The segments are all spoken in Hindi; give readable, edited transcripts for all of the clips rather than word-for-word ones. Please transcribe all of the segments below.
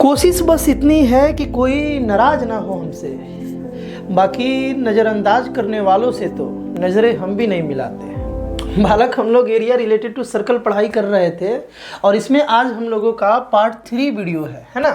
कोशिश बस इतनी है कि कोई नाराज ना हो हमसे, बाकी नज़रअंदाज करने वालों से तो नज़रें हम भी नहीं मिलाते। बालक हम लोग एरिया रिलेटेड टू सर्कल पढ़ाई कर रहे थे और इसमें आज हम लोगों का पार्ट 3 वीडियो है ना।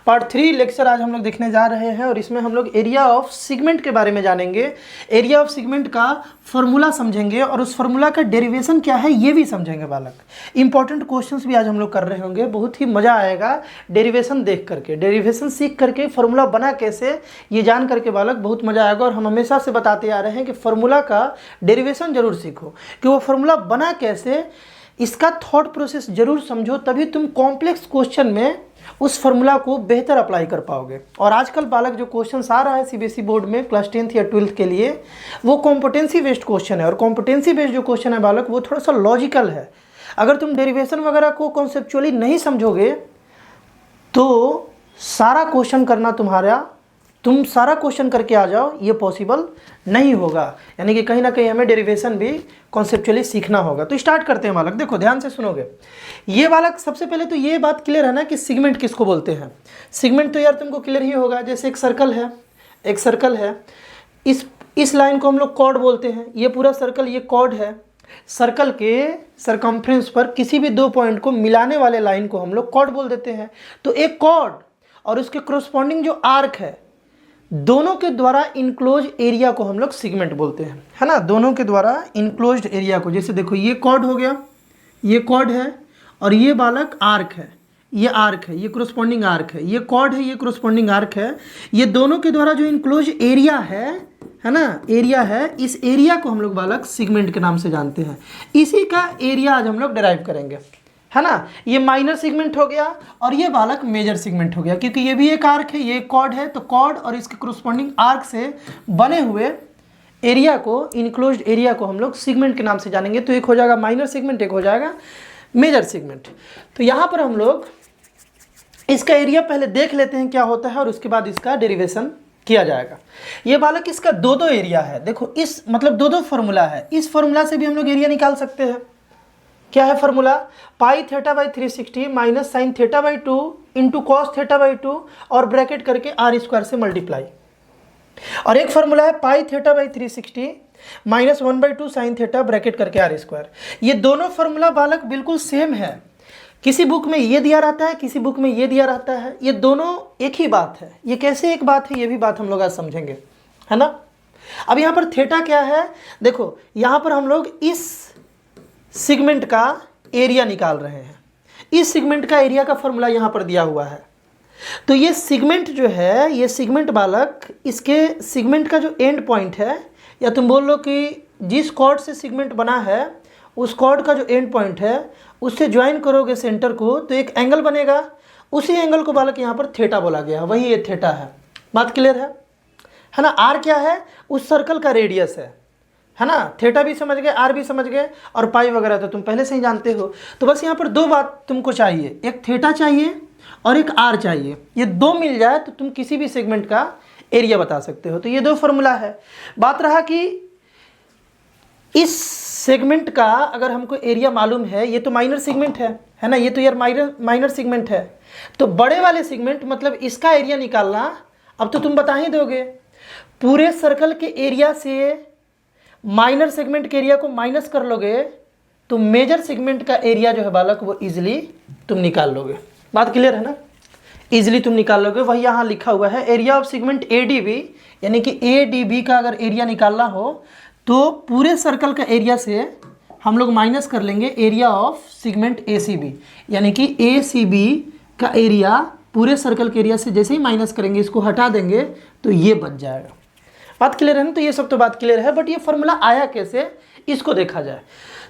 पार्ट 3 लेक्चर आज हम लोग देखने जा रहे हैं और इसमें हम लोग एरिया ऑफ सेगमेंट के बारे में जानेंगे। एरिया ऑफ सेगमेंट का फॉर्मूला समझेंगे और उस फॉर्मूला का डेरिवेशन क्या है ये भी समझेंगे बालक। इंपॉर्टेंट क्वेश्चंस भी आज हम लोग कर रहे होंगे, बहुत ही मज़ा आएगा डेरिवेशन देख करके, डेरिवेशन सीख करके फॉर्मूला बना कैसे ये जान करके बालक बहुत मज़ा आएगा। और हम हमेशा से बताते आ रहे हैं कि फॉर्मूला का डेरिवेशन जरूर सीखो कि वो फॉर्मूला बना कैसे, इसका थॉट प्रोसेस जरूर समझो, तभी तुम कॉम्प्लेक्स क्वेश्चन में उस फॉर्मूला को बेहतर अप्लाई कर पाओगे। और आजकल बालक जो क्वेश्चंस आ रहा है सीबीएसई बोर्ड में क्लास 10th या 12th के लिए, वो कॉम्पिटेंसी बेस्ड क्वेश्चन है। और कॉम्पिटेंसी बेस्ड जो क्वेश्चन है बालक वो थोड़ा सा लॉजिकल है। अगर तुम डेरिवेशन वगैरह को कॉन्सेप्चुअली नहीं समझोगे तो सारा क्वेश्चन करना तुम सारा क्वेश्चन करके आ जाओ, ये पॉसिबल नहीं होगा। यानी कि कहीं ना कहीं हमें डेरिवेशन भी कॉन्सेप्चुअली सीखना होगा। तो स्टार्ट करते हैं बालक, देखो ध्यान से सुनोगे। ये बालक सबसे पहले तो ये बात क्लियर है ना कि सेगमेंट किसको बोलते हैं। सेगमेंट तो यार तुमको क्लियर ही होगा। जैसे एक सर्कल है, इस लाइन को हम लोग कॉर्ड बोलते हैं। ये पूरा सर्कल ये कॉर्ड है। सर्कल के सरकमफ्रेंस पर किसी भी दो पॉइंट को मिलाने वाले लाइन को हम लोग कॉर्ड बोल देते हैं। तो एक कॉर्ड और उसके कोरस्पॉन्डिंग जो आर्क है, दोनों के द्वारा इनक्लोज एरिया को हम लोग सेगमेंट बोलते हैं, है ना। दोनों के द्वारा इनक्लोज्ड एरिया को, जैसे देखो ये कॉर्ड हो गया, ये कॉर्ड है और ये बालक आर्क है, ये आर्क है, ये कोरस्पॉन्डिंग आर्क है, ये कॉर्ड है, ये कोरस्पॉन्डिंग आर्क है। ये दोनों के द्वारा जो इनक्लोज एरिया है ना, एरिया है, इस एरिया को हम लोग बालक सेगमेंट के नाम से जानते हैं। इसी का एरिया आज हम लोग डिराइव करेंगे, है ना। ये माइनर सेगमेंट हो गया और ये बालक मेजर सेगमेंट हो गया, क्योंकि ये भी एक आर्क है, ये एक कॉर्ड है। तो कॉर्ड और इसके कोरस्पॉन्डिंग आर्क से बने हुए एरिया को, इनक्लोज्ड एरिया को हम लोग सेगमेंट के नाम से जानेंगे। तो एक हो जाएगा माइनर सेगमेंट, एक हो जाएगा मेजर सेगमेंट। तो यहाँ पर हम लोग इसका एरिया पहले देख लेते हैं क्या होता है और उसके बाद इसका डेरिवेशन किया जाएगा। ये बालक इसका दो एरिया है। देखो इस मतलब दो फॉर्मूला है। इस फॉर्मूला से भी हम लोग एरिया निकाल सकते हैं। क्या है formula? Pi theta by 360 minus sign theta by 2 into cos theta by 2 और ब्रैकेट करके आर स्क्वायर से मल्टीप्लाई। और एक फॉर्मूला है pi theta by 360 minus 1/2 sine theta bracket करके आर स्क्वायर। ये दोनों फॉर्मूला बालक बिल्कुल सेम है। किसी बुक में ये दिया रहता है, किसी बुक में ये दिया रहता है। ये दोनों एक ही बात है। ये कैसे एक बात है, ये भी बात हम लोग आज समझेंगे, है ना। अब यहाँ पर थीटा क्या है, देखो यहाँ पर हम लोग इस सेगमेंट का एरिया निकाल रहे हैं। इस सेगमेंट का एरिया का फॉर्मूला यहाँ पर दिया हुआ है। तो ये सेगमेंट जो है, ये सेगमेंट बालक, इसके सेगमेंट का जो एंड पॉइंट है, या तुम बोल लो कि जिस कॉर्ड से सेगमेंट बना है उस कॉर्ड का जो एंड पॉइंट है उससे ज्वाइन करोगे सेंटर को तो एक एंगल बनेगा। उसी एंगल को बालक यहाँ पर थीटा बोला गया, वही ये थीटा है। बात क्लियर है ना। आर क्या है? उस सर्कल का रेडियस है ना। थीटा भी समझ गए, आर भी समझ गए, और पाई वगैरह तो तुम पहले से ही जानते हो। तो बस यहाँ पर दो बात तुमको चाहिए, एक थीटा चाहिए और एक आर चाहिए। ये दो मिल जाए तो तुम किसी भी सेगमेंट का एरिया बता सकते हो। तो ये दो फॉर्मूला है। बात रहा कि इस सेगमेंट का अगर हमको एरिया मालूम है, ये तो माइनर सेगमेंट है ना, ये तो यार माइनर सेगमेंट है। तो बड़े वाले सेगमेंट मतलब इसका एरिया निकालना अब तो तुम बता ही दोगे। पूरे सर्कल के एरिया से माइनर सेगमेंट के एरिया को माइनस कर लोगे तो मेजर सेगमेंट का एरिया जो है बालक वो इजीली तुम निकाल लोगे। बात क्लियर है ना, इजीली तुम निकाल लोगे। वही यहाँ लिखा हुआ है एरिया ऑफ सेगमेंट एडीबी, यानी कि एडीबी का अगर एरिया निकालना हो तो पूरे सर्कल का एरिया से हम लोग माइनस कर लेंगे एरिया ऑफ सेगमेंट एसीबी, यानी कि एसीबी का एरिया पूरे सर्कल के एरिया से जैसे ही माइनस करेंगे, इसको हटा देंगे तो ये बच जाएगा। बात क्लियर है ना। तो ये सब तो बात क्लियर है, बट ये फॉर्मूला आया कैसे इसको देखा जाए।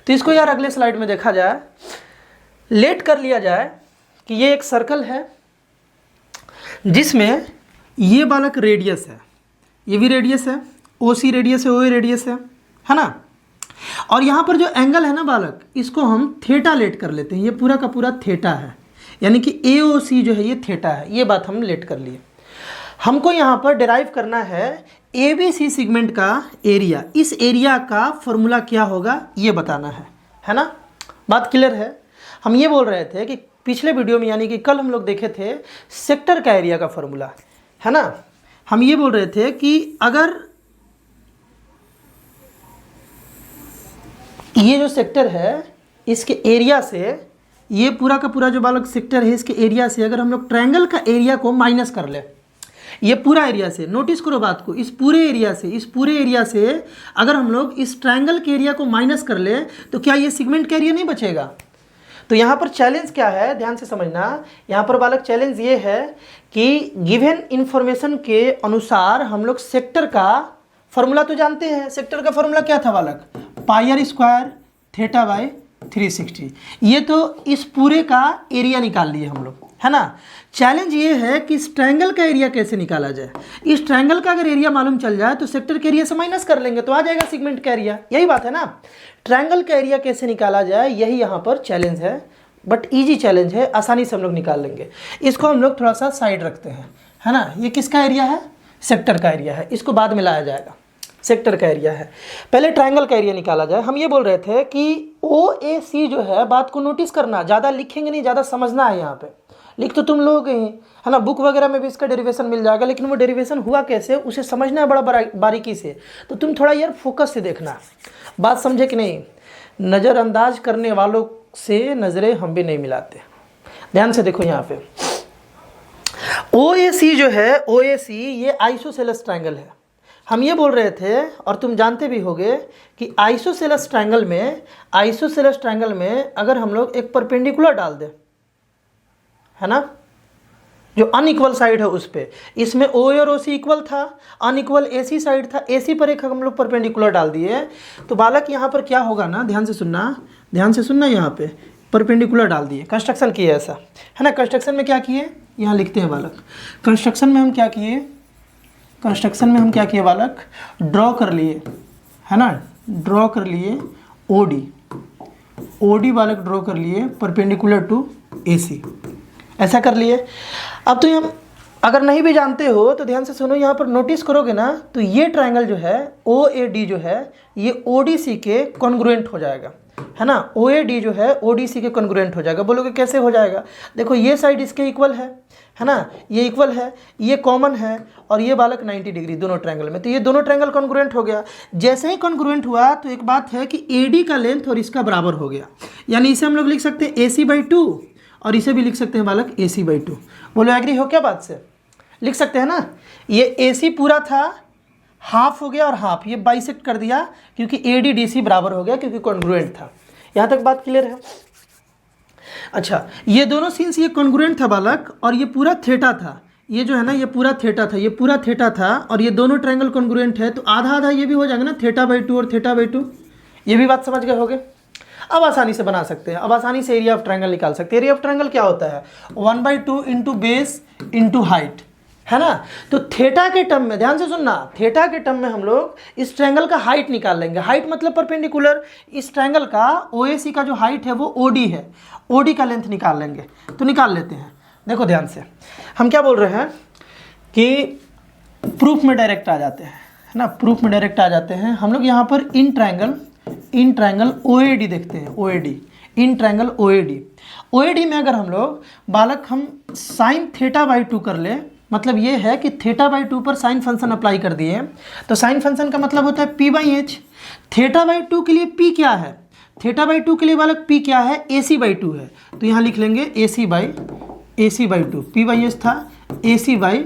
तो इसको यार अगले स्लाइड में देखा जाए, लेट कर लिया जाए कि ये एक सर्कल है जिसमें ये बालक रेडियस है, ये भी रेडियस है, ओसी रेडियस है, ओए रेडियस है ना। और यहाँ पर जो एंगल है ना बालक, इसको हम थीटा लेट कर लेते हैं। ये पूरा का पूरा थीटा है, यानी कि एओसी जो है ये थीटा है। ये बात हम लेट कर लिए। हमको यहाँ पर डिराइव करना है एबीसी सेगमेंट का एरिया। इस एरिया का फॉर्मूला क्या होगा ये बताना है ना। बात क्लियर है। हम ये बोल रहे थे कि पिछले वीडियो में यानी कि कल हम लोग देखे थे सेक्टर का एरिया का फॉर्मूला, है ना। हम ये बोल रहे थे कि अगर ये जो सेक्टर है इसके एरिया से, ये पूरा का पूरा जो बालक सेक्टर है इसके एरिया से अगर हम लोग ट्रायंगल का एरिया को माइनस कर ले, ये पूरा एरिया से, नोटिस करो बात को, इस पूरे एरिया से अगर हम लोग इस ट्रायंगल के एरिया को माइनस कर ले तो क्या ये सेगमेंट का एरिया नहीं बचेगा। तो यहाँ पर चैलेंज क्या है, ध्यान से समझना। यहाँ पर बालक चैलेंज ये है कि गिवन इंफॉर्मेशन के अनुसार हम लोग सेक्टर का फॉर्मूला तो जानते हैं। सेक्टर का फॉर्मूला क्या था बालक, पाई आर स्क्वायर थीटा बाय 360। ये तो इस पूरे का एरिया निकाल लिए हम लोग, है ना। चैलेंज ये है कि इस ट्रायंगल का एरिया कैसे निकाला जाए। इस ट्रायंगल का अगर एरिया मालूम चल जाए तो सेक्टर के एरिया से माइनस कर लेंगे तो आ जाएगा सेगमेंट का एरिया। यही बात है ना। ट्रायंगल का एरिया कैसे निकाला जाए यही यहाँ पर चैलेंज है, बट ईजी चैलेंज है, आसानी से हम लोग निकाल लेंगे। इसको हम लोग थोड़ा सा साइड रखते हैं, है ना। ये किसका एरिया है, सेक्टर का एरिया है, इसको बाद में लाया जाएगा। सेक्टर का एरिया है, पहले ट्रायंगल का एरिया निकाला जाए। हम ये बोल रहे थे कि OAC जो है, बात को नोटिस करना, ज़्यादा लिखेंगे नहीं, ज़्यादा समझना है। यहाँ पे लिख तो तुम लोग ही, है ना, बुक वगैरह में भी इसका डेरिवेशन मिल जाएगा, लेकिन वो डेरिवेशन हुआ कैसे उसे समझना है बड़ा बारीकी से। तो तुम थोड़ा यार फोकस से देखना, बात समझे कि नहीं। नज़रअंदाज करने वालों से नज़रें हम भी नहीं मिलाते। ध्यान से देखो यहाँ पे OAC जो है, OAC ये आइसोसेलेस ट्रायंगल है। हम ये बोल रहे थे और तुम जानते भी होगे कि आइसोसेलेस ट्रायंगल में अगर हम लोग एक परपेंडिकुलर डाल दें, है ना, जो अनइक्वल साइड है उस पे, इसमें OA और OC इक्वल था, अनइक्वल AC साइड था, AC पर एक हम लोग परपेंडिकुलर डाल दिए तो बालक यहाँ पर क्या होगा ना, ध्यान से सुनना। यहाँ पे परपेंडिकुलर डाल दिए, कंस्ट्रक्शन किए ऐसा, है ना। कंस्ट्रक्शन में क्या किए, यहाँ लिखते हैं बालक। कंस्ट्रक्शन में हम क्या किए बालक, ड्रॉ कर लिए, है ना, ड्रॉ कर लिए OD बालक ड्रॉ कर लिए परपेंडिकुलर टू AC, ऐसा कर लिए। अब तो हम अगर नहीं भी जानते हो तो ध्यान से सुनो, यहाँ पर नोटिस करोगे ना तो ये ट्रायंगल जो है OAD जो है ये ODC के कॉन्ग्रुएंट हो जाएगा, है ना। OAD जो है ODC के कॉन्ग्रुएंट हो जाएगा। बोलोगे कैसे हो जाएगा, देखो ये साइड इसके इक्वल है ना, ये इक्वल है, ये कॉमन है और ये बालक 90 डिग्री दोनों ट्रायंगल में, तो ये दोनों ट्रायंगल कॉन्ग्रुएंट हो गया। जैसे ही कॉन्ग्रुएंट हुआ तो एक बात है कि AD का लेंथ और इसका बराबर हो गया, यानी इसे हम लोग लिख सकते हैं AC/2 और इसे भी लिख सकते हैं बालक AC/2। बोलो एग्री हो क्या बात से, लिख सकते हैं ना। ये AC पूरा था, हाफ हो गया और हाफ, ये बाइसेक्ट कर दिया क्योंकि AD/DC बराबर हो गया क्योंकि कॉन्ग्रुएंट था। यहाँ तक बात क्लियर है। अच्छा, ये दोनों सीन्स ये कॉन्ग्रुएंट था बालक और ये पूरा थीटा था, ये जो है ना ये पूरा थीटा था और ये दोनों ट्रायंगल कॉन्ग्रुएंट है तो आधा आधा ये भी हो जाएगा ना, θ/2 और θ/2। ये भी बात समझ गए होगे। अब आसानी से बना सकते हैं, अब आसानी से एरिया ऑफ ट्रायंगल निकाल सकते हैं। एरिया ऑफ ट्रायंगल क्या होता है, 1/2 इंटू बेस इंटू हाइट, है ना। तो थीटा के टर्म में, ध्यान से सुनना, थीटा के टर्म में हम लोग इस ट्रायंगल का हाइट निकाल लेंगे। हाइट मतलब परपेंडिकुलर, इस ट्रायंगल का OAC का जो हाइट है वो OD है, OD का लेंथ निकाल लेंगे। तो निकाल लेते हैं, देखो ध्यान से। हम क्या बोल रहे हैं कि प्रूफ में डायरेक्ट आ जाते हैं, है ना, प्रूफ में डायरेक्ट आ जाते हैं। हम लोग यहाँ पर इन ट्रायंगल OAD देखते हैं, इन ट्रायंगल OAD में अगर हम लोग बालक हम साइन θ/2 कर ले, मतलब ये है कि θ/2 पर साइन फंक्शन अप्लाई कर दिए, तो साइन फंक्शन का मतलब होता है P/H। θ/2 के लिए P क्या है, θ/2 के लिए बालक P क्या है, AC/2 है, तो यहाँ लिख लेंगे AC/2। P/H था AC/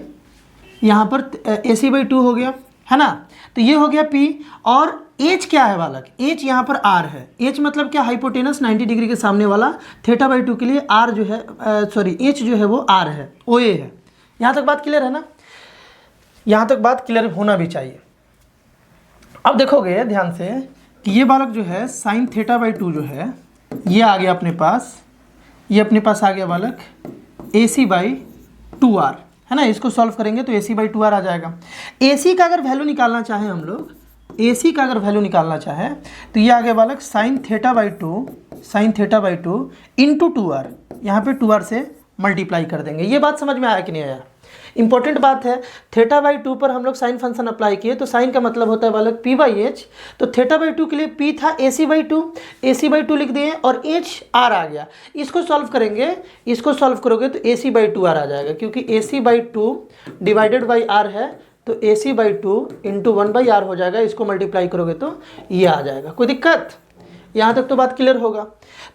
यहाँ पर AC/2 हो गया, है ना। तो ये हो गया P और H क्या है बालक, H यहाँ पर R है। H मतलब क्या, हाइपोटेनस 90 डिग्री के सामने वाला, θ/2 के लिए R जो है H जो है वो R है, OA है। यहाँ तक बात क्लियर है ना, यहाँ तक बात क्लियर होना भी चाहिए। अब देखोगे ध्यान से कि ये बालक जो है साइन θ/2 जो है ये आ गया अपने पास, ये अपने पास आ गया बालक AC/2R, है ना। इसको सॉल्व करेंगे तो AC/2R आ जाएगा। AC का अगर वैल्यू निकालना चाहें हम लोग, AC का अगर वैल्यू निकालना चाहें तो ये आ गया बालक साइन θ/2 इंटू 2R, यहाँ पे 2R से मल्टीप्लाई कर देंगे। ये बात समझ में आया कि नहीं आया, इंपॉर्टेंट बात है, थीटा बाई 2 पर हम लोग साइन फंक्शन अप्लाई किए, तो साइन का मतलब होता है बालक पी बाई एच। तो थीटा बाई 2 के लिए पी था ए सी बाई 2, ए सी बाई 2 लिख दिए और एच आर आ गया। इसको सॉल्व करेंगे, इसको सॉल्व करोगे तो ए सी बाई 2 आर आ जाएगा, क्योंकि ए सी बाई 2 डिवाइडेड बाई आर है, तो ए सी बाई 2 इंटू 1 बाई आर हो जाएगा। इसको मल्टीप्लाई करोगे तो ये आ जाएगा। कोई दिक्कत? यहाँ तक तो बात क्लियर होगा।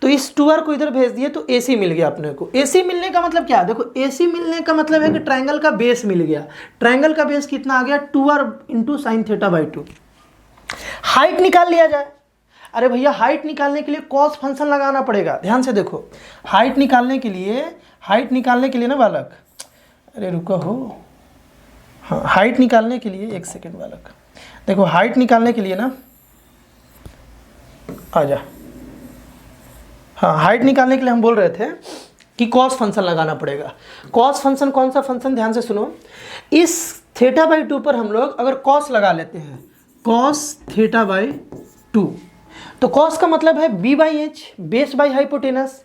तो इस 2r को इधर भेज दिए तो AC मिल गया अपने को। AC मिलने का मतलब क्या है? देखो AC मिलने का मतलब है कि ट्रायंगल का बेस मिल गया। ट्रायंगल का बेस कितना आ गया? 2r into sine theta by 2। Height निकाल लिया जाए। अरे भैया हाइट निकालने के लिए कॉस फंक्शन लगाना पड़ेगा। ध्यान से देखो, हाइट निकालने के लिए ना बालक, अरे रुको हो, हाँ हाइट निकालने के लिए, एक सेकेंड बालक, देखो हाइट निकालने के लिए ना, आजा, हाँ हाइट निकालने के लिए हम बोल रहे थे कि कॉस फंक्शन लगाना पड़ेगा। कॉस फंक्शन कौन सा फंक्शन? ध्यान से सुनो, इस थीटा बाई 2 पर हम लोग अगर कॉस लगा लेते हैं, कॉस थीटा बाई 2, तो कॉस का मतलब है B by H, base by hypotenuse.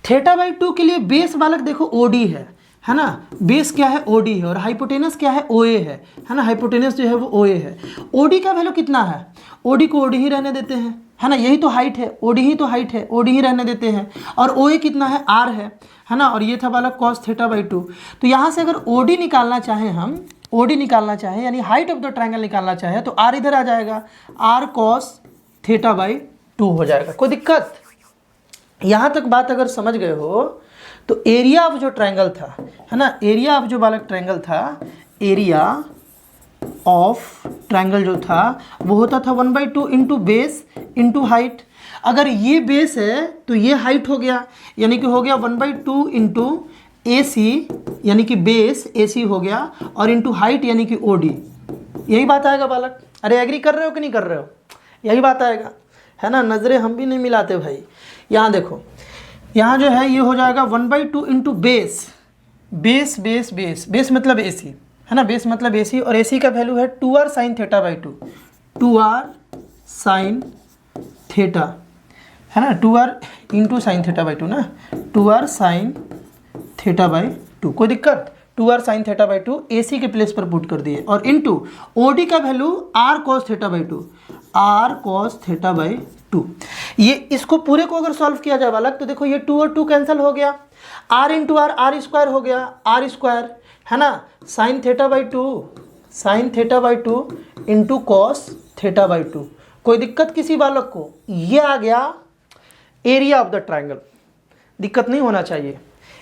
Theta by 2 के लिए बेस बालक देखो ओडी है ना, बेस क्या है? ओडी है, और हाइपोटेनस क्या है? ओए है ना, हाइपोटेनस जो है वो ओए है। ओडी का वैल्यू कितना है? ओडी को ओडी ही रहने देते हैं, है ना, यही तो हाइट है, ओडी ही तो हाइट है, ओडी ही रहने देते हैं। और ओए कितना है? आर है ना, और ये था बालक कॉस थीटा बाई 2। तो यहाँ से अगर ओडी निकालना चाहें हम, ओडी निकालना चाहें यानी हाइट ऑफ द ट्रायंगल निकालना चाहें, तो आर इधर आ जाएगा, आर कॉस थीटा बाई 2 हो जाएगा। कोई दिक्कत? यहाँ तक बात अगर समझ गए हो तो एरिया ऑफ जो ट्रायंगल था, है ना, एरिया ऑफ जो बालक ट्रायंगल था, एरिया ऑफ ट्रायंगल जो था वो होता था 1/2 इंटू बेस इंटू हाइट। अगर ये बेस है तो ये हाइट हो गया, यानी कि हो गया 1/2 इंटू ए सी, यानी कि बेस ए सी हो गया, और इंटू हाइट यानी कि ओ डी। यही बात आएगा बालक। अरे एग्री कर रहे हो कि नहीं कर रहे हो? यही बात आएगा, है ना, नज़रें हम भी नहीं मिलाते भाई। यहाँ देखो, यहाँ जो है ये हो जाएगा 1/2 into base, base base base base मतलब ए सी, है ना, बेस मतलब ए सी, और ए सी का वैल्यू है 2r sign theta by 2, 2r sign theta, है ना, 2r into sine theta by 2 ना, 2r साइन थीटा बाई 2। कोई दिक्कत? 2r साइन थीटा बाई 2 ए सी के प्लेस पर पुट कर दिए, और इंटू ओ डी का value r cos theta by 2, r cos theta by 2। ये इसको पूरे को अगर सॉल्व किया जाए बालक, तो देखो ये 2 और 2 कैंसिल हो गया, r into R, R square हो गया, आर स्क्वायर, है ना, sine theta by 2, sine theta by 2 into cos theta by 2। कोई दिक्कत किसी बालक को? ये आ गया एरिया ऑफ द ट्रायंगल। दिक्कत नहीं होना चाहिए।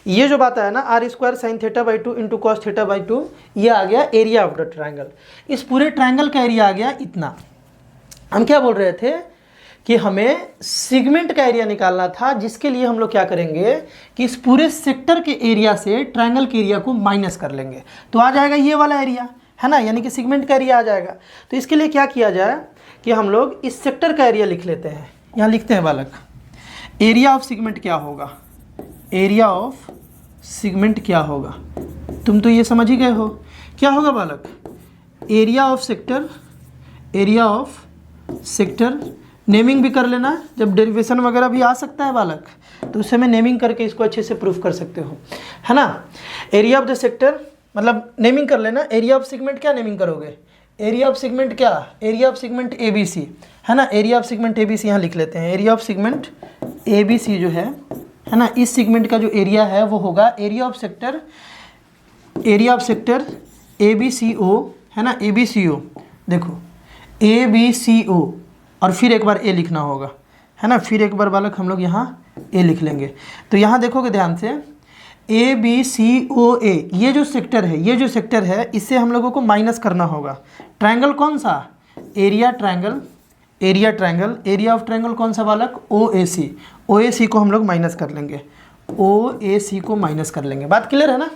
ये जो बात है ना, R square sine theta by 2 into cos theta by 2, ये आ गया एरिया ऑफ द ट्रायंगल। इस पूरे ट्रायंगल का एरिया आ गया इतना। हम क्या बोल रहे थे कि हमें सिगमेंट का एरिया निकालना था, जिसके लिए हम लोग क्या करेंगे कि इस पूरे सेक्टर के एरिया से ट्रायंगल के एरिया को माइनस कर लेंगे, तो आ जाएगा ये वाला एरिया, है ना, यानी कि सिगमेंट का एरिया आ जाएगा। तो इसके लिए क्या किया जाए कि हम लोग इस सेक्टर का एरिया लिख लेते हैं। यहाँ लिखते हैं बालक, एरिया ऑफ सिगमेंट क्या होगा, एरिया ऑफ सिगमेंट क्या होगा, तुम तो ये समझ ही गए हो क्या होगा बालक, area of sector, area of sector. Naming भी कर लेना, जब डेरिवेशन वगैरह भी आ सकता है बालक, तो उस समय नेमिंग करके इसको अच्छे से प्रूफ कर सकते हो, है ना। एरिया ऑफ द सेक्टर मतलब नेमिंग कर लेना। एरिया ऑफ सेगमेंट क्या नेमिंग करोगे? एरिया ऑफ सेगमेंट क्या? Area of segment A B C, है ना, area of segment A B C यहाँ लिख लेते हैं। Area of segment A B C जो है ना, इस सेगमेंट का जो एरिया है वो होगा area of sector, area of sector A B C O, है ना, ए बी सी ओ। देखो ए बी सी ओ, और फिर एक बार ए लिखना होगा, है ना, फिर एक बार बालक हम लोग यहाँ ए लिख लेंगे। तो यहाँ देखोगे ध्यान से, ए बी सी ओ ए, ये जो सेक्टर है, ये जो सेक्टर है, इससे हम लोगों को माइनस करना होगा। ट्रायंगल कौन सा? Area triangle, area triangle, area of triangle कौन सा बालक? ओ ए सी, ओ ए सी को हम लोग माइनस कर लेंगे, ओ ए सी को माइनस कर लेंगे। बात क्लियर है ना?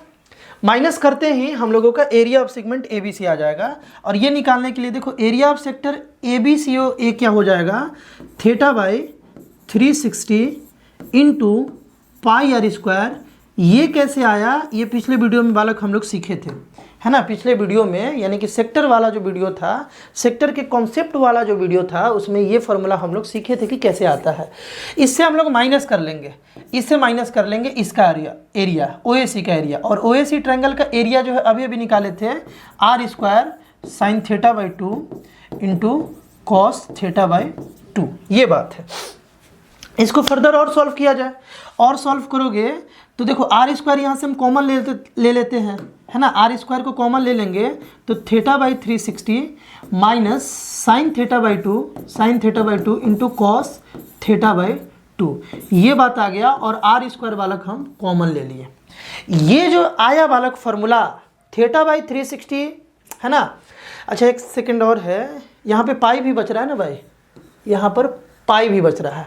माइनस करते ही हम लोगों का area of segment A B C आ जाएगा। और ये निकालने के लिए देखो, area of sector A B C O A क्या हो जाएगा? Theta by 360 into pi R square, ये कैसे आया, ये पिछले वीडियो में बालक हम लोग सीखे थे, है ना। पिछले वीडियो में यानी कि सेक्टर वाला जो वीडियो था, सेक्टर के कॉन्सेप्ट वाला जो वीडियो था, उसमें ये फॉर्मूला हम लोग सीखे थे कि कैसे आता है। इससे हम लोग माइनस कर लेंगे, इससे माइनस कर लेंगे इसका एरिया OAC का एरिया, और OAC ट्रायंगल का एरिया जो है अभी अभी निकाले थे r² sin θ/2 इंटू cos θ/2, ये बात है। इसको फर्दर और सॉल्व किया जाए, और सॉल्व करोगे तो देखो r² यहाँ से हम कॉमन ले लेते हैं, है ना। r² को कॉमन ले लेंगे तो θ/360 माइनस sin θ/2 इंटू cos θ/2, ये बात आ गया। और r² बालक हम कॉमन ले लिए। ये जो आया बालक फॉर्मूला θ/360, है ना। अच्छा एक सेकंड और है, यहाँ पे पाई भी बच रहा है ना भाई, यहाँ पर पाई भी बच रहा है,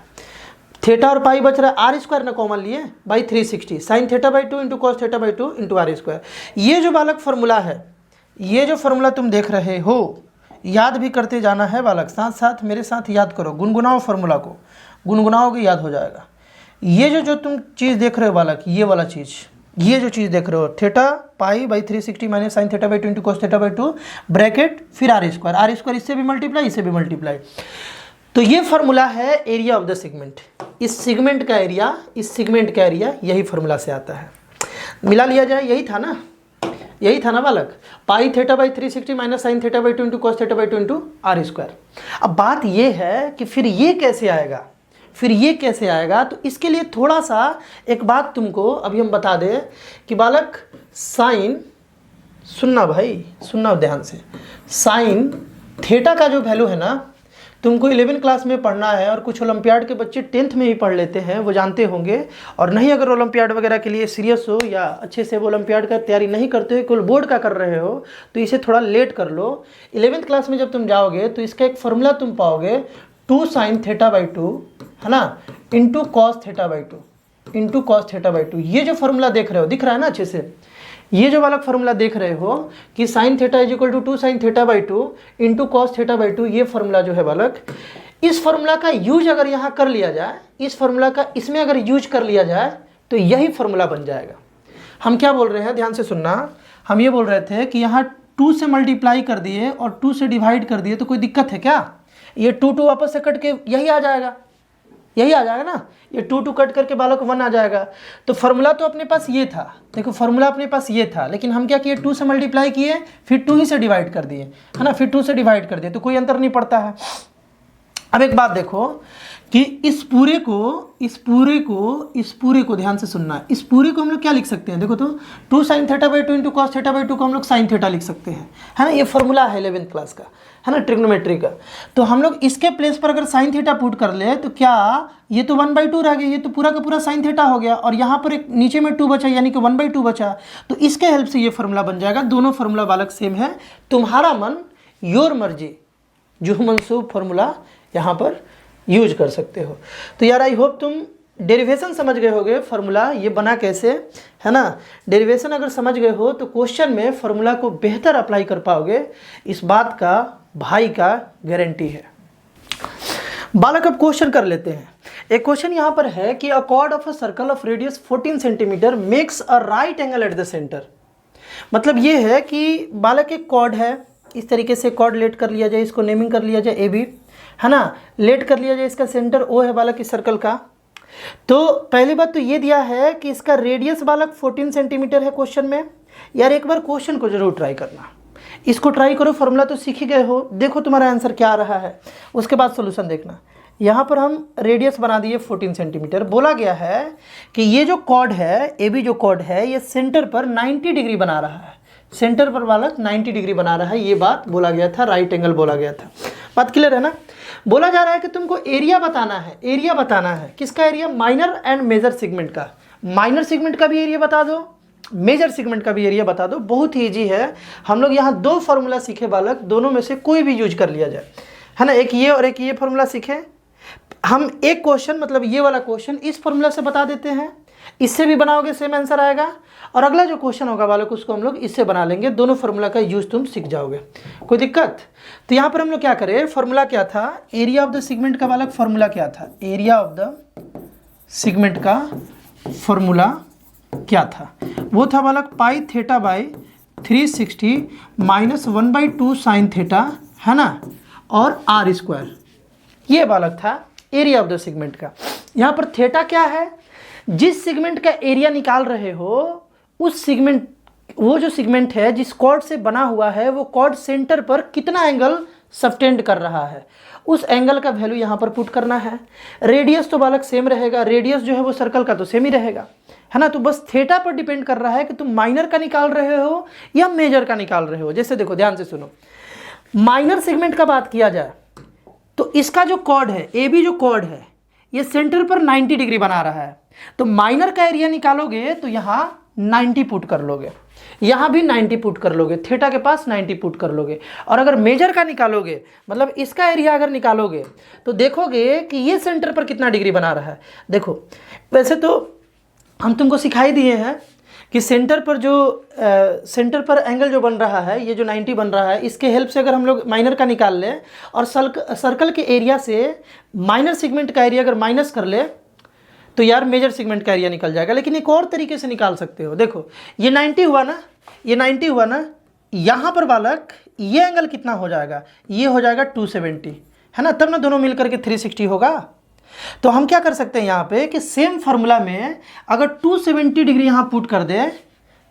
थीटा और पाई बच रहा है। r² ना कॉमन लिए by 360 sin θ/2 into cos θ/2 into r²। ये जो बालक फॉर्मूला है, ये जो फॉर्मूला तुम देख रहे हो, याद भी करते जाना है बालक, साथ साथ मेरे साथ याद करो, गुनगुनाओ फॉर्मूला को, गुनगुनाओगे याद हो जाएगा। ये जो तुम चीज़ देख रहे हो बालक, ये वाला चीज़, ये जो चीज़ देख रहे हो, theta pi by 360 minus sin θ/2 into cos θ/2 bracket फिर r² इससे भी मल्टीप्लाई, इससे भी मल्टीप्लाई। तो ये फार्मूला है एरिया ऑफ द सेगमेंट। इस सेगमेंट का एरिया, इस सेगमेंट का एरिया यही फार्मूला से आता है। मिला लिया जाए, यही था ना, यही था ना बालक, pi θ/360 minus sin θ/2 into cos θ/2 into r²। अब बात ये है कि फिर ये कैसे आएगा, फिर ये कैसे आएगा। तो इसके लिए थोड़ा सा एक बात तुमको अभी हम बता दें कि बालक साइन, सुनना भाई, सुनना ध्यान से, साइन थीटा का जो वैल्यू है ना, तुमको 11 क्लास में पढ़ना है, और कुछ ओलंपियाड के बच्चे 10th में ही पढ़ लेते हैं, वो जानते होंगे। और नहीं अगर ओलंपियाड वगैरह के लिए सीरियस हो या अच्छे से वो ओलंपियाड का तैयारी नहीं करते हो, केवल बोर्ड का कर रहे हो, तो इसे थोड़ा लेट कर लो। 11th क्लास में जब तुम जाओगे तो इसका एक फॉर्मूला तुम पाओगे, 2 sin θ/2, है ना, इंटू cos θ/2 इंटू cos θ/2। ये जो फॉर्मूला देख रहे हो, दिख रहा है ना अच्छे से, ये जो वाला फॉर्मूला देख रहे हो कि sin θ is equal to 2 sin θ/2 into cos θ/2, ये फॉर्मूला जो है बालक, इस फॉर्मूला का यूज अगर यहाँ कर लिया जाए, इस फॉर्मूला का इसमें अगर यूज कर लिया जाए तो यही फॉर्मूला बन जाएगा। हम क्या बोल रहे हैं, ध्यान से सुनना, हम ये बोल रहे थे कि यहाँ 2 से मल्टीप्लाई कर दिए और 2 से डिवाइड कर दिए तो कोई दिक्कत है क्या? ये 2 वापस से कट के यही आ जाएगा, यही आ जाएगा ना, ये 2 कट करके बालक 1 आ जाएगा। तो फार्मूला तो अपने पास ये था, देखो फार्मूला अपने पास ये था, लेकिन हम क्या किए, 2 से मल्टीप्लाई किए, फिर 2 ही से डिवाइड कर दिए, है ना, फिर 2 से डिवाइड कर दिए, तो कोई अंतर नहीं पड़ता है। अब एक बात देखो कि इस पूरे को ध्यान से सुनना, इस पूरे को हम लोग क्या लिख सकते हैं, देखो तो 2 sin θ/2 इंटू cos θ/2 को हम लोग sin θ लिख सकते हैं, है ना। ये फॉर्मूला है 11th क्लास का, है ना, ट्रिग्नोमेट्री का। तो हम लोग इसके प्लेस पर अगर sin θ पुट कर ले तो क्या, ये तो 1/2 रह गया, ये तो पूरा का पूरा sin θ हो गया, और यहाँ पर एक नीचे में 2 बचा, यानी कि 1/2 बचा। तो इसके हेल्प से ये फॉर्मूला बन जाएगा। दोनों फॉर्मूला बालक सेम है, तुम्हारा मन, योर मर्जी, जो मनसूब फॉर्मूला यहाँ पर यूज कर सकते हो। तो यार आई होप तुम डेरिवेशन समझ गए होगे, फार्मूला ये बना कैसे, है ना। डेरिवेशन अगर समझ गए हो तो क्वेश्चन में फार्मूला को बेहतर अप्लाई कर पाओगे, इस बात का भाई का गारंटी है। बालक अब क्वेश्चन कर लेते हैं। एक क्वेश्चन यहाँ पर है कि अ cord of a circle of radius 14 centimetre makes a right angle at the centre. मतलब ये है कि बालक एक कॉर्ड है, इस तरीके से कॉर्ड लेट कर लिया जाए, इसको नेमिंग कर लिया जाए ए बी, है ना, लेट कर लिया जाए, इसका सेंटर ओ है बालक इस सर्कल का। तो पहली बात तो ये दिया है कि इसका रेडियस बालक 14 सेंटीमीटर है क्वेश्चन में। यार एक बार क्वेश्चन को जरूर ट्राई करना, इसको ट्राई करो, फॉर्मूला तो सीख ही गए हो, देखो तुम्हारा आंसर क्या आ रहा है, उसके बाद सोल्यूशन देखना। यहाँ पर हम रेडियस बना दिए 14 सेंटीमीटर। बोला गया है कि ये जो कॉर्ड है, ए बी जो कॉर्ड है, ये सेंटर पर 90 डिग्री बना रहा है, सेंटर पर बालक 90 डिग्री बना रहा है, ये बात बोला गया था, राइट एंगल बोला गया था। बात क्लियर है ना। बोला जा रहा है कि तुमको एरिया बताना है, एरिया बताना है, किसका area, minor and major segment का। माइनर सेगमेंट का भी एरिया बता दो, मेजर सेगमेंट का भी एरिया बता दो। बहुत ही ईजी है, हम लोग यहाँ 2 फार्मूला सीखे बालक, दोनों में से कोई भी यूज कर लिया जाए, है ना। एक ये और एक ये फार्मूला सीखे हम। एक क्वेश्चन मतलब ये वाला क्वेश्चन इस फार्मूला से बता देते हैं, इससे भी बनाओगे सेम आंसर आएगा, और अगला जो क्वेश्चन होगा बालक उसको हम लोग इससे बना लेंगे। दोनों फार्मूला का यूज तुम सीख जाओगे, कोई दिक्कत। तो यहाँ पर हम लोग क्या करें, फार्मूला क्या था, एरिया ऑफ द सेगमेंट का बालक फार्मूला क्या था, एरिया ऑफ द सेगमेंट का फार्मूला क्या था? वो था बालक pi theta by 360 minus 1/2 sine theta, है ना, और आर स्क्वायर। ये बालक था एरिया ऑफ द सेगमेंट का। यहाँ पर थीटा क्या है? जिस सेगमेंट का एरिया निकाल रहे हो उस सेगमेंट, वो जो सेगमेंट है जिस कॉर्ड से बना हुआ है वो कॉर्ड सेंटर पर कितना एंगल सबटेंड कर रहा है, उस एंगल का वैल्यू यहाँ पर पुट करना है। रेडियस तो बालक सेम रहेगा, रेडियस जो है वो सर्कल का तो सेम ही रहेगा, है ना। तो बस थीटा पर डिपेंड कर रहा है कि तुम माइनर का निकाल रहे हो या मेजर का निकाल रहे हो। जैसे देखो ध्यान से सुनो, माइनर सेगमेंट का बात किया जाए तो इसका जो कॉर्ड है, ए बी जो कॉर्ड है, ये सेंटर पर 90 डिग्री बना रहा है। तो माइनर का एरिया निकालोगे तो यहाँ 90 पुट कर लोगे, यहाँ भी 90 पुट कर लोगे, थीटा के पास 90 पुट कर लोगे। और अगर मेजर का निकालोगे, मतलब इसका एरिया अगर निकालोगे, तो देखोगे कि ये सेंटर पर कितना डिग्री बना रहा है। देखो वैसे तो हम तुमको सिखाई दिए हैं कि सेंटर पर एंगल जो बन रहा है, ये जो 90 बन रहा है, इसके हेल्प से अगर हम लोग माइनर का निकाल लें और सर्कल के एरिया से माइनर सेगमेंट का एरिया अगर माइनस कर ले तो यार मेजर सेगमेंट का एरिया निकल जाएगा। लेकिन एक और तरीके से निकाल सकते हो। देखो ये 90 हुआ ना, ये 90 हुआ ना, यहाँ पर बालक ये एंगल कितना हो जाएगा? ये हो जाएगा 270, है ना, तब ना दोनों मिलकर के 360 होगा। तो हम क्या कर सकते हैं यहाँ पे कि सेम फार्मूला में अगर 270 डिग्री यहाँ पुट कर दे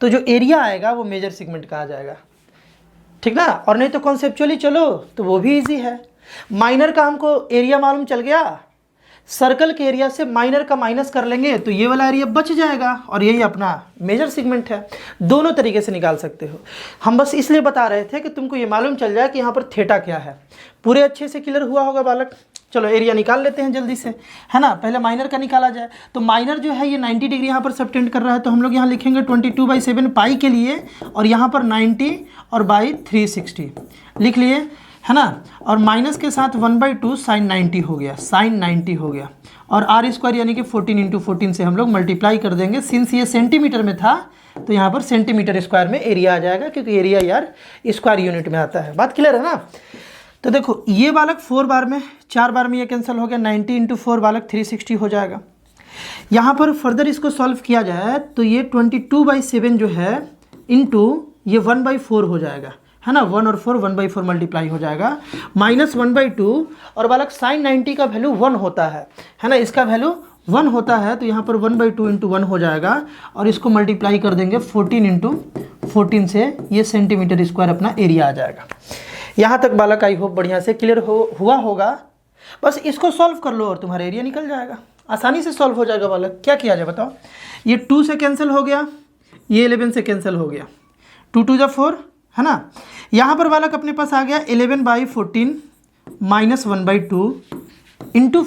तो जो एरिया आएगा वो मेजर सेगमेंट का आ जाएगा, ठीक ना। और नहीं तो कॉन्सेप्चुअली चलो तो वो भी इजी है। माइनर का हमको एरिया मालूम चल गया, सर्कल के एरिया से माइनर का माइनस कर लेंगे तो ये वाला एरिया बच जाएगा और यही अपना मेजर सेगमेंट है। दोनों तरीके से निकाल सकते हो। हम बस इसलिए बता रहे थे कि तुमको ये मालूम चल जाए कि यहाँ पर थीटा क्या है। पूरे अच्छे से क्लियर हुआ होगा बालक। चलो एरिया निकाल लेते हैं जल्दी से, है ना। पहले माइनर का निकाला जाए तो माइनर जो है ये 90 डिग्री यहाँ पर सबटेंड कर रहा है, तो हम लोग यहाँ लिखेंगे 22/7 पाई के लिए, और यहाँ पर 90 और बाई 360 लिख लिए, है ना। और माइनस के साथ 1/2 साइन 90 हो गया, साइन 90 हो गया। और आर स्क्वायर यानी कि 14 × 14 से हम लोग मल्टीप्लाई कर देंगे। सिंस ये सेंटीमीटर में था तो यहाँ पर सेंटीमीटर स्क्वायर में एरिया आ जाएगा, क्योंकि एरिया यार स्क्वायर यूनिट में आता है। बात क्लियर है ना। तो देखो ये बालक 4 बार में, 4 बार में ये कैंसिल हो गया, 90 × 4 बालक 360 हो जाएगा। यहाँ पर फर्दर इसको सॉल्व किया जाए तो ये 22/7 जो है इंटू ये 1/4 हो जाएगा, है ना। 1 और 4 1/4 मल्टीप्लाई हो जाएगा, माइनस 1/2। और बालक साइन 90 का वैल्यू 1 होता है ना, इसका वैल्यू 1 होता है। तो यहाँ पर 1/2 × 1 हो जाएगा, और इसको मल्टीप्लाई कर देंगे 14 × 14 से, ये सेंटीमीटर स्क्वायर अपना एरिया आ जाएगा। यहाँ तक बालक आई होप बढ़िया से क्लियर हुआ होगा। बस इसको सॉल्व कर लो और तुम्हारा एरिया निकल जाएगा, आसानी से सॉल्व हो जाएगा बालक। क्या किया जाए बताओ। ये 2 से कैंसिल हो गया, ये 11 से कैंसिल हो गया, 2 × 4, है ना। यहाँ पर बालक अपने पास आ गया 11/14 minus 1/2 into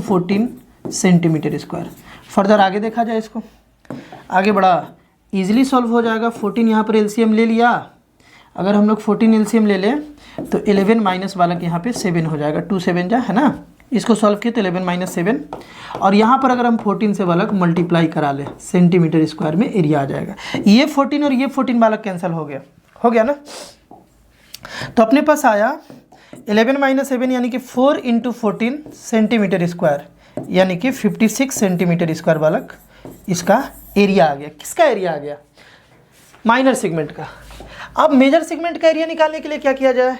14 centimetre square. Further आगे देखा जाए, इसको आगे बड़ा इजीली सॉल्व हो जाएगा। 14 यहाँ पर एलसीएम ले लिया, अगर हम लोग 14 एलसीएम ले लें तो 11 माइनस बालक यहाँ पे 7 हो जाएगा, 2 7 जा, है ना। इसको सॉल्व किए तो 11 - 7, और यहाँ पर अगर हम 14 से बालक मल्टीप्लाई करा ले सेंटीमीटर स्क्वायर में एरिया आ जाएगा। ये 14 और ये 14 बालक कैंसिल हो गया ना। तो अपने पास आया 11 - 7 यानी कि 4 × 14 सेंटीमीटर स्क्वायर, यानी कि 56 सेंटीमीटर स्क्वायर बालक इसका एरिया आ गया। किसका एरिया आ गया? माइनर सेगमेंट का। अब मेजर सेगमेंट का एरिया निकालने के लिए क्या किया जाए?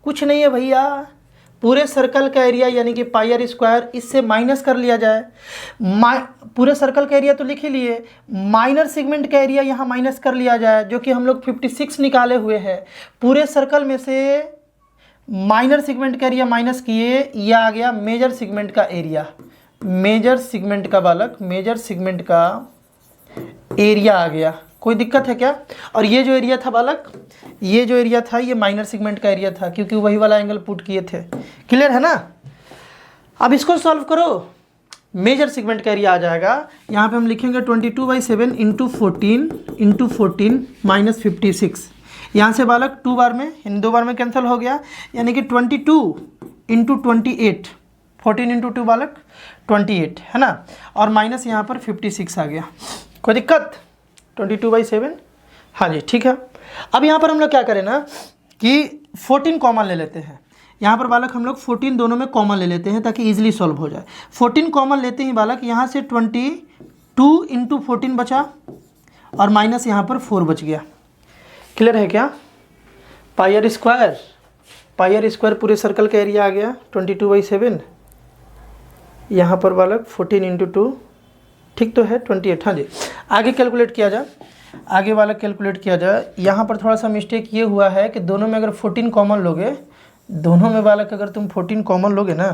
कुछ नहीं है भैया, पूरे सर्कल का एरिया यानी कि पाई आर स्क्वायर, इससे माइनस कर लिया जाए। पूरे सर्कल का एरिया तो लिख ही लिए, माइनर सेगमेंट का एरिया यहाँ माइनस कर लिया जाए, जो कि हम लोग 56 निकाले हुए हैं। पूरे सर्कल में से माइनर सेगमेंट का एरिया माइनस किए, यह आ गया मेजर सेगमेंट का एरिया। मेजर सेगमेंट का बालक, मेजर सेगमेंट का एरिया आ गया। कोई दिक्कत है क्या? और ये जो एरिया था बालक, ये जो एरिया था ये माइनर सेगमेंट का एरिया था, क्योंकि वही वाला एंगल पुट किए थे। क्लियर है ना। अब इसको सॉल्व करो, मेजर सेगमेंट का एरिया आ जाएगा। यहाँ पे हम लिखेंगे 22/7 इंटू 14 माइनस 56। यहाँ से बालक 2 बार में, इन 2 बार में कैंसिल हो गया, यानी कि 22 इंटू 28, 14 इंटू 2 बालक 28, है ना। और माइनस यहाँ पर 56 आ गया। कोई दिक्कत? 22/7, हाँ जी ठीक है। अब यहाँ पर हम लोग क्या करें ना कि 14 कॉमन ले लेते हैं। यहाँ पर बालक हम लोग 14 दोनों में कॉमन ले लेते हैं ताकि इजीली सॉल्व हो जाए। 14 कॉमन लेते ही बालक यहाँ से 22 2 इंटू 14 बचा और माइनस यहाँ पर 4 बच गया। क्लियर है क्या? पाई आर स्क्वायर पूरे सर्कल का एरिया आ गया 22/7। यहाँ पर बालक 14 इंटू 2, ठीक तो है 28। हाँ जी, आगे कैलकुलेट किया जाए, आगे वाला कैलकुलेट किया जाए। यहाँ पर थोड़ा सा मिस्टेक ये हुआ है कि दोनों में अगर 14 कॉमन लोगे, दोनों में बालक अगर तुम 14 कॉमन लोगे ना,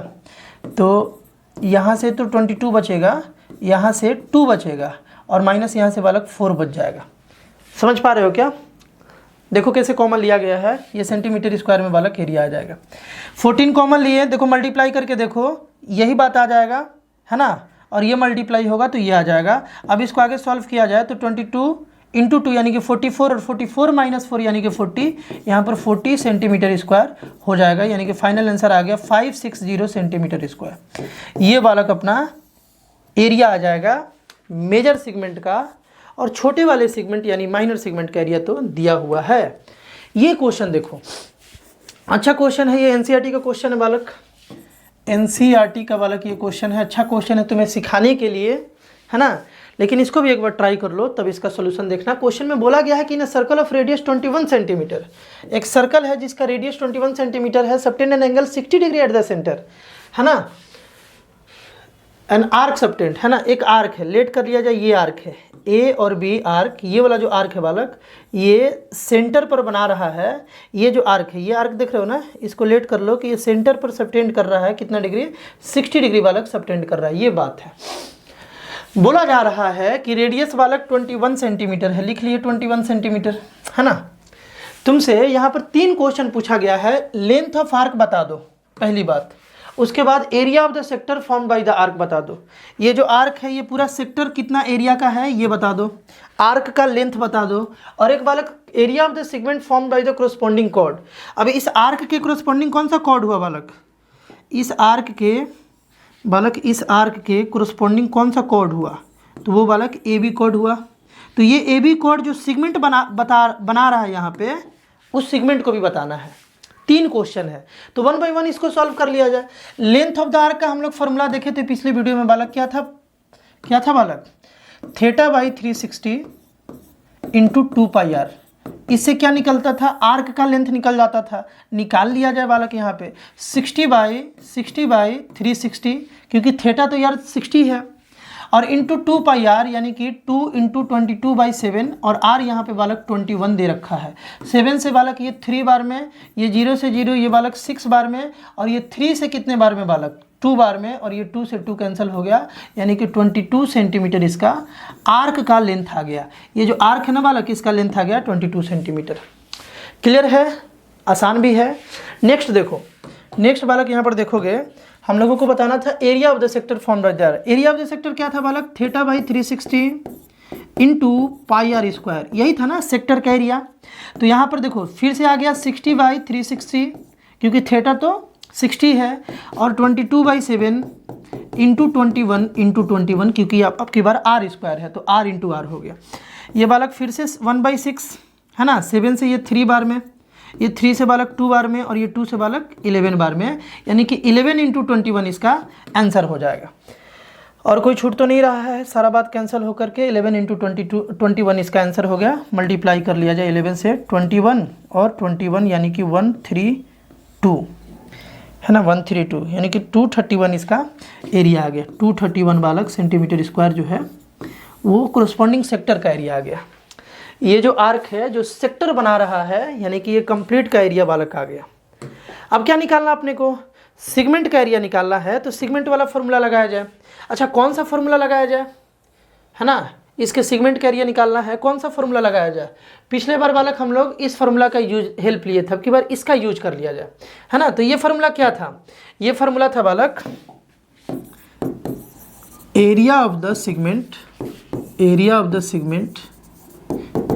तो यहाँ से तो 22 बचेगा, यहाँ से 2 बचेगा और माइनस यहाँ से बालक 4 बच जाएगा। समझ पा रहे हो क्या? देखो कैसे कॉमन लिया गया है, ये सेंटीमीटर स्क्वायर में बालक एरिया आ जाएगा। 14 कॉमन लिए, देखो मल्टीप्लाई करके देखो, यही बात आ जाएगा, है ना, और ये मल्टीप्लाई होगा तो ये आ जाएगा। अब इसको आगे सॉल्व किया जाए तो 22 इंटू 2 यानी कि 44 और 44 माइनस 4 यानी कि 40, यहाँ पर 40 सेंटीमीटर स्क्वायर हो जाएगा, यानी कि फाइनल आंसर आ गया 560 सेंटीमीटर स्क्वायर। ये बालक अपना एरिया आ जाएगा मेजर सेगमेंट का, और छोटे वाले सेगमेंट यानी माइनर सेगमेंट का एरिया तो दिया हुआ है। ये क्वेश्चन देखो, अच्छा क्वेश्चन है, ये एनसीईआरटी का क्वेश्चन है बालक, एनसीईआरटी का बालक ये क्वेश्चन है। अच्छा क्वेश्चन है तुम्हें सिखाने के लिए, है ना, लेकिन इसको भी एक बार ट्राई कर लो तब इसका सोल्यूशन देखना। क्वेश्चन में बोला गया है कि इन सर्कल ऑफ रेडियस 21 सेंटीमीटर, एक सर्कल है जिसका रेडियस 21 सेंटीमीटर है, subtend an angle 60 degree at the centre, है ना, एन आर्क सबटेंड, है ना, एक आर्क है, लेट कर लिया जाए, ये आर्क है ए और बी आर्क, ये वाला जो आर्क है बालक ये सेंटर पर बना रहा है। ये जो आर्क है, ये आर्क देख रहे हो ना, इसको लेट कर लो कि ये सेंटर पर सबटेंड कर रहा है, कितना डिग्री, 60 डिग्री बालक सबटेंड कर रहा है। ये बात है, बोला जा रहा है कि रेडियस बालक 21 सेंटीमीटर है, लिख लिए 21 सेंटीमीटर, है ना। तुमसे यहाँ पर 3 क्वेश्चन पूछा गया है, लेंथ ऑफ आर्क बता दो पहली बात, उसके बाद area of the sector form by the arc बता दो। ये जो आर्क है ये पूरा सेक्टर कितना एरिया का है ये बता दो, आर्क का लेंथ बता दो, और एक बालक area of the segment form by the corresponding chord. अब इस आर्क के कोरस्पॉन्डिंग कौन सा कॉर्ड हुआ बालक, इस आर्क के बालक, इस आर्क के कोरस्पॉन्डिंग कौन सा कॉर्ड हुआ, तो वो बालक ए बी कॉर्ड हुआ। तो ये ए बी कॉर्ड जो सेगमेंट बना रहा है यहाँ पे, उस सेगमेंट को भी बताना है। 3 क्वेश्चन है, तो 1 बाय 1 इसको सॉल्व कर लिया जाए। लेंथ ऑफ द आर्क का हम लोग फॉर्मूला देखे थे पिछले वीडियो में बालक, क्या था बालक, θ/360 इंटू 2 पाई आर। इससे क्या निकलता था, आर्क का लेंथ निकल जाता था, निकाल लिया जाए बालक यहाँ पे 60/360, क्योंकि थीटा तो यार 60 है, और इंटू 2 पाई आर यानी कि 2 इंटू 22/7, और आर यहाँ पे बालक 21 दे रखा है। 7 से बालक ये 3 बार में, ये 0 से 0 ये बालक 6 बार में, और ये 3 से कितने बार में बालक 2 बार में, और ये 2 से 2 कैंसिल हो गया, यानी कि 22 सेंटीमीटर इसका आर्क का लेंथ आ गया। ये जो आर्क है ना बालक, इसका लेंथ आ गया 22 सेंटीमीटर। क्लियर है, आसान भी है। नेक्स्ट देखो, नेक्स्ट बालक यहाँ पर देखोगे, हम लोगों को बताना था area of the sector form by the arc. Area of the sector क्या था बालक, θ/360 इंटू पाई आर स्क्वायर, यही था ना सेक्टर का एरिया। तो यहाँ पर देखो फिर से आ गया 60/360, क्योंकि थीटा तो 60 है, और 22/7 इंटू 21, क्योंकि अब की बार आर स्क्वायर है तो आर इंटू आर हो गया। ये बालक फिर से 1/6 है ना, 7 से ये 3 बार में, ये 3 से बालक 2 बार में, और ये 2 से बालक 11 बार में, यानी कि 11 इंटू 21 इसका आंसर हो जाएगा। और कोई छूट तो नहीं रहा है, सारा बात कैंसिल होकर के 11 इंटू 21 इसका आंसर हो गया। मल्टीप्लाई कर लिया जाए 11 से 21 और 21 यानी कि 132, है ना, 132 यानी कि 231 इसका एरिया आ गया। 231 बालक सेंटीमीटर स्क्वायर जो है वो कोरस्पॉन्डिंग सेक्टर का एरिया आ गया। ये जो आर्क है जो सेक्टर बना रहा है, यानी कि ये कंप्लीट का एरिया बालक आ गया। अब क्या निकालना अपने को, सेगमेंट का एरिया निकालना है, तो सेगमेंट वाला फॉर्मूला लगाया जाए। अच्छा कौन सा फॉर्मूला लगाया जाए, है ना, इसके सेगमेंट का एरिया निकालना है, कौन सा फॉर्मूला लगाया जाए। पिछले बार बालक हम लोग इस फार्मूला का हेल्प लिए थे, अब की बार इसका यूज कर लिया जाए, है ना। तो ये फार्मूला क्या था, ये फार्मूला था बालक area of the segment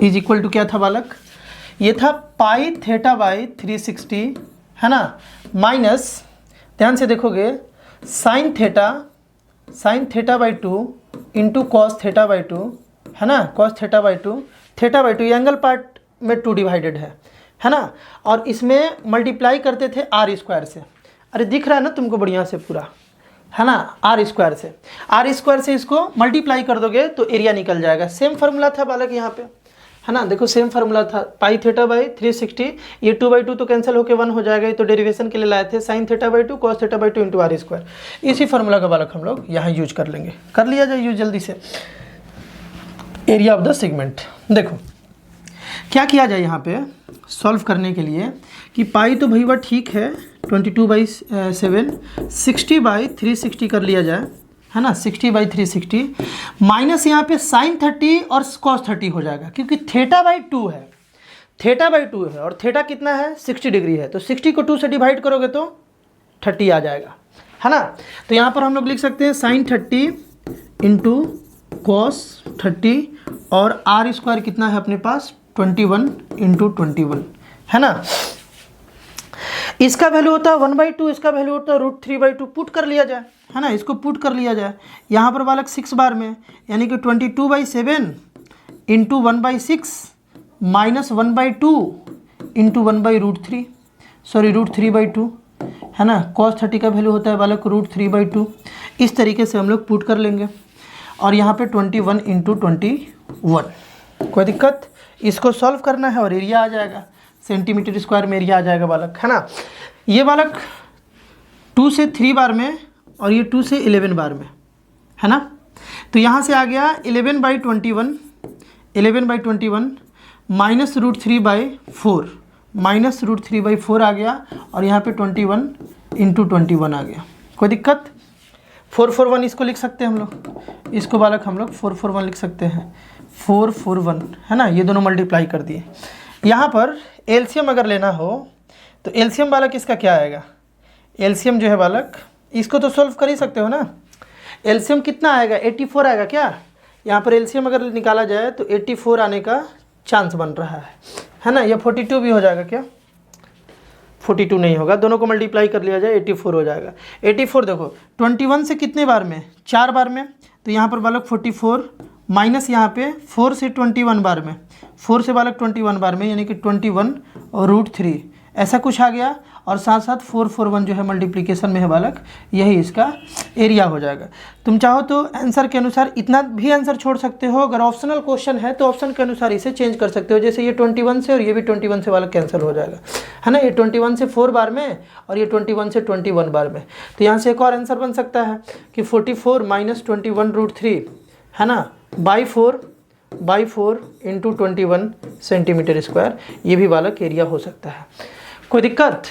is equal to क्या था बालक, ये था पाई θ/360, है ना, माइनस, ध्यान से देखोगे, साइन θ/2 इंटू कॉस θ/2, है ना, कॉस θ/2, θ/2 ये एंगल पार्ट में 2 डिवाइडेड है ना, और इसमें मल्टीप्लाई करते थे आर स्क्वायर से। अरे दिख रहा है ना तुमको बढ़िया से पूरा, है ना, आर स्क्वायर से इसको मल्टीप्लाई कर दोगे तो एरिया निकल जाएगा। सेम फार्मूला था बालक यहाँ पे, है ना, देखो सेम फार्मूला था, पाई थीटा बाई 360, ये 2/2 तो कैंसिल होकर 1 हो जाएगा, ये तो डेरिवेशन के लिए लाए थे, sine theta by 2 cos theta by 2 into R square. इसी फार्मूला का बालक हम लोग यहाँ यूज कर लेंगे। कर लिया जाए यूज जल्दी से। एरिया ऑफ द सेगमेंट, देखो क्या किया जाए यहाँ पे सॉल्व करने के लिए कि पाई तो भैया ठीक है 22/7, 60/360 कर लिया जाए, है ना, 60/360 माइनस यहाँ पे साइन 30 और कॉस 30 हो जाएगा, क्योंकि थीटा बाई 2 है, थीटा बाई 2 है और थीटा कितना है 60 डिग्री है, तो 60 को 2 से डिवाइड करोगे तो 30 आ जाएगा, है ना। तो यहाँ पर हम लोग लिख सकते हैं साइन 30 इंटू कॉस 30 और आर स्क्वायर कितना है अपने पास 21 इंटू 21, है ना। इसका वैल्यू होता है 1/2, इसका वैल्यू होता है √3/2, पुट कर लिया जाए, है ना, इसको पुट कर लिया जाए। यहाँ पर बालक 6 बार में, यानी कि 22/7 इंटू 1/6 माइनस 1/2 इंटू 1/√3, सॉरी √3/2, है ना। cos 30 का वैल्यू होता है बालक √3/2। इस तरीके से हम लोग पुट कर लेंगे और यहाँ पे 21 इंटू 21, कोई दिक्कत। इसको सॉल्व करना है और एरिया आ जाएगा, सेंटीमीटर स्क्वायर में एरिया आ जाएगा बालक, है ना। ये बालक 2 से 3 बार में और ये 2 से 11 बार में, है ना। तो यहाँ से आ गया 11/21, 11/21 माइनस √3/4, माइनस √3/4 आ गया और यहाँ पे 21 इंटू 21 आ गया, कोई दिक्कत। 441 इसको लिख सकते हैं हम लोग, इसको बालक हम लोग 441 लिख सकते हैं, 441, है ना। ये दोनों मल्टीप्लाई कर दिए। यहाँ पर एलसीएम अगर लेना हो तो एलसीएम बालक इसका क्या आएगा, एलसीएम जो है बालक इसको तो सॉल्व कर ही सकते हो ना। एलसीएम कितना आएगा 84 आएगा क्या। यहाँ पर एलसीएम अगर निकाला जाए तो 84 आने का चांस बन रहा है ना। या 42 भी हो जाएगा क्या, 42 नहीं होगा, दोनों को मल्टीप्लाई कर लिया जाए 84 हो जाएगा। 84 देखो 21 से कितने बार में 4 बार में, तो यहाँ पर बालक 44 माइनस यहाँ पे 4 से 21 बार में, 4 से बालक 21 बार में, यानी कि 21 और √3 ऐसा कुछ आ गया और साथ साथ 441 जो है मल्टीप्लिकेशन में है बालक, यही इसका एरिया हो जाएगा। तुम चाहो तो आंसर के अनुसार इतना भी आंसर छोड़ सकते हो, अगर ऑप्शनल क्वेश्चन है तो ऑप्शन के अनुसार इसे चेंज कर सकते हो। जैसे ये 21 से और ये भी 21 से बालक कैंसिल हो जाएगा, है ना। ये 21 से 4 बार में और ये 21 से 21 बार में, तो यहाँ से एक और आंसर बन सकता है कि 44 माइनस 21 √3, है ना, बाई 4 इंटू 21 सेंटीमीटर स्क्वायर, ये भी बालक एरिया हो सकता है, कोई दिक्कत।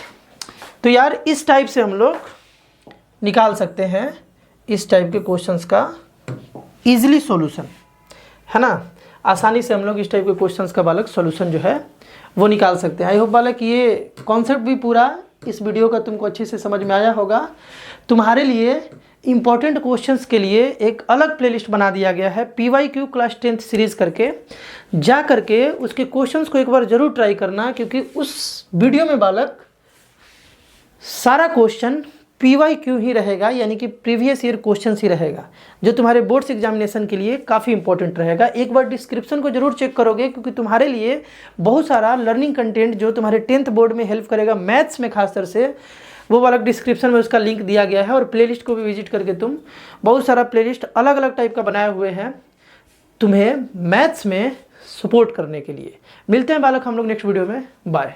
तो यार इस टाइप से हम लोग निकाल सकते हैं इस टाइप के क्वेश्चंस का इजीली सॉल्यूशन, है ना। आसानी से हम लोग इस टाइप के क्वेश्चंस का बालक सॉल्यूशन जो है वो निकाल सकते हैं। आई होप बालक ये कॉन्सेप्ट भी पूरा इस वीडियो का तुमको अच्छे से समझ में आया होगा। तुम्हारे लिए इंपॉर्टेंट क्वेश्चंस के लिए एक अलग प्लेलिस्ट बना दिया गया है, PYQ क्लास 10th सीरीज़ करके, जा करके उसके क्वेश्चंस को एक बार ज़रूर ट्राई करना, क्योंकि उस वीडियो में बालक सारा क्वेश्चन PYQ ही रहेगा, यानी कि प्रीवियस ईयर क्वेश्चंस ही रहेगा, जो तुम्हारे बोर्ड्स एग्जामिनेशन के लिए काफ़ी इंपॉर्टेंट रहेगा। एक बार डिस्क्रिप्शन को जरूर चेक करोगे, क्योंकि तुम्हारे लिए बहुत सारा लर्निंग कंटेंट जो तुम्हारे 10th बोर्ड में हेल्प करेगा, मैथ्स में खासकर से, वो वाला डिस्क्रिप्शन में उसका लिंक दिया गया है। और प्लेलिस्ट को भी विजिट करके तुम बहुत सारा प्लेलिस्ट अलग अलग टाइप का बनाए हुए हैं तुम्हें मैथ्स में सपोर्ट करने के लिए। मिलते हैं बालक हम लोग नेक्स्ट वीडियो में, बाय।